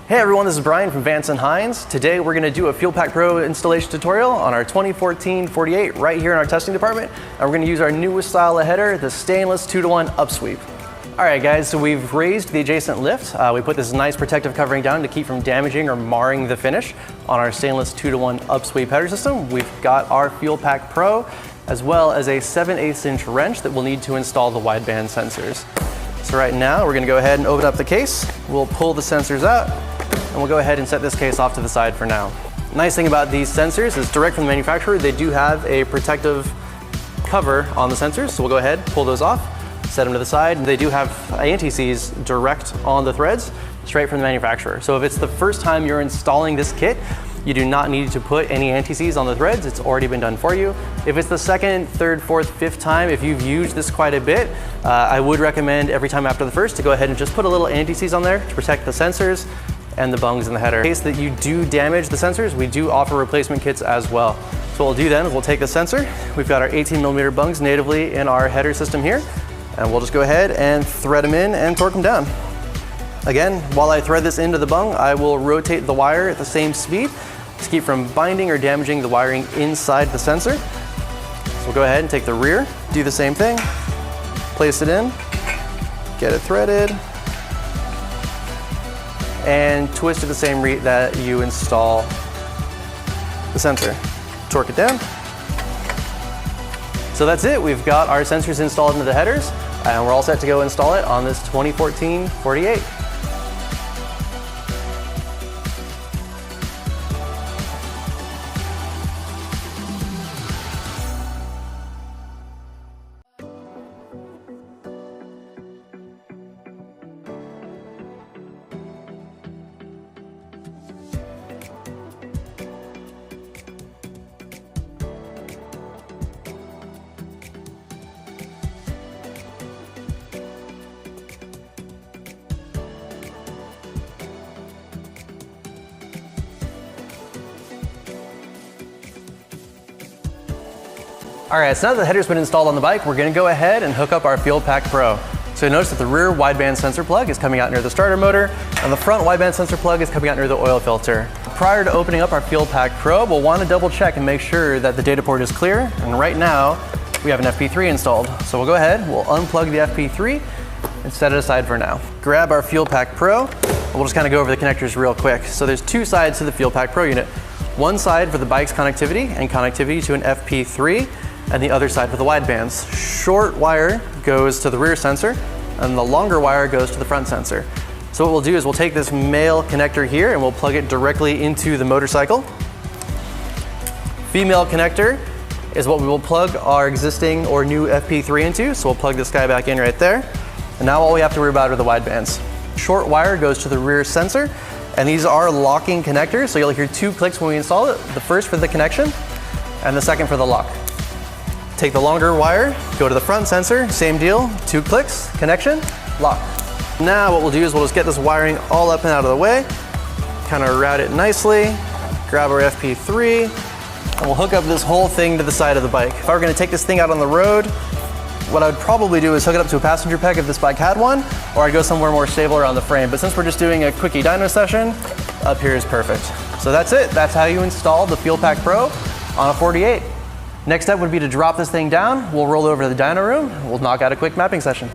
Hey everyone, this is Bryan from Vance and Hines. Today we're going to do a Fuelpak Pro installation tutorial on our 2014 48 right here in our testing department. And we're going to use our newest style of header, the stainless 2-to-1 upsweep. Alright guys, so we've raised the adjacent lift. We put this nice protective covering down to keep from damaging or marring the finish on our stainless 2-to-1 upsweep header system. We've got our Fuelpak Pro as well as a 7/8 inch wrench that we'll need to install the wideband sensors. So right now we're going to go ahead and open up the case. We'll pull the sensors out. And we'll go ahead and set this case off to the side for now. Nice thing about these sensors is direct from the manufacturer, they do have a protective cover on the sensors. So we'll go ahead, pull those off, set them to the side. They do have anti-seize direct on the threads, straight from the manufacturer. So if it's the first time you're installing this kit, you do not need to put any anti-seize on the threads. It's already been done for you. If it's the second, third, fourth, fifth time, if you've used this quite a bit, I would recommend every time after the first to go ahead and just put a little anti-seize on there to protect the sensors and the bungs in the header. In case that you do damage the sensors, we do offer replacement kits as well. So what we'll do then is we'll take the sensor. We've got our 18mm bungs natively in our header system here, and we'll just go ahead and thread them in and torque them down. Again, while I thread this into the bung, I will rotate the wire at the same speed to keep from binding or damaging the wiring inside the sensor. So we'll go ahead and take the rear, do the same thing, place it in, get it threaded, and twist it the same rate that you install the sensor. Torque it down. So that's it. We've got our sensors installed into the headers, and we're all set to go install it on this 2014 48. All right, so now that the header's been installed on the bike, we're gonna go ahead and hook up our Fuelpak Pro. So notice that the rear wideband sensor plug is coming out near the starter motor, and the front wideband sensor plug is coming out near the oil filter. Prior to opening up our Fuelpak Pro, we'll want to double check and make sure that the data port is clear. And right now, we have an FP3 installed. So we'll go ahead, we'll unplug the FP3 and set it aside for now. Grab our Fuelpak Pro, and we'll just kind of go over the connectors real quick. So there's two sides to the Fuelpak Pro unit. One side for the bike's connectivity and connectivity to an FP3, and the other side for the widebands. Short wire goes to the rear sensor, and the longer wire goes to the front sensor. So what we'll do is we'll take this male connector here and we'll plug it directly into the motorcycle. Female connector is what we will plug our existing or new FP3 into, so we'll plug this guy back in right there. And now all we have to worry about are the widebands. Short wire goes to the rear sensor, and these are locking connectors, so you'll hear two clicks when we install it, the first for the connection and the second for the lock. Take the longer wire, go to the front sensor, same deal, two clicks, connection, lock. Now what we'll do is we'll just get this wiring all up and out of the way, kind of route it nicely, grab our FP3, and we'll hook up this whole thing to the side of the bike. If I were going to take this thing out on the road, what I would probably do is hook it up to a passenger peg if this bike had one, or I'd go somewhere more stable around the frame. But since we're just doing a quickie dyno session, up here is perfect. So that's it. That's how you install the Fuelpak Pro on a 48. Next step would be to drop this thing down. We'll roll over to the dyno room. We'll knock out a quick mapping session.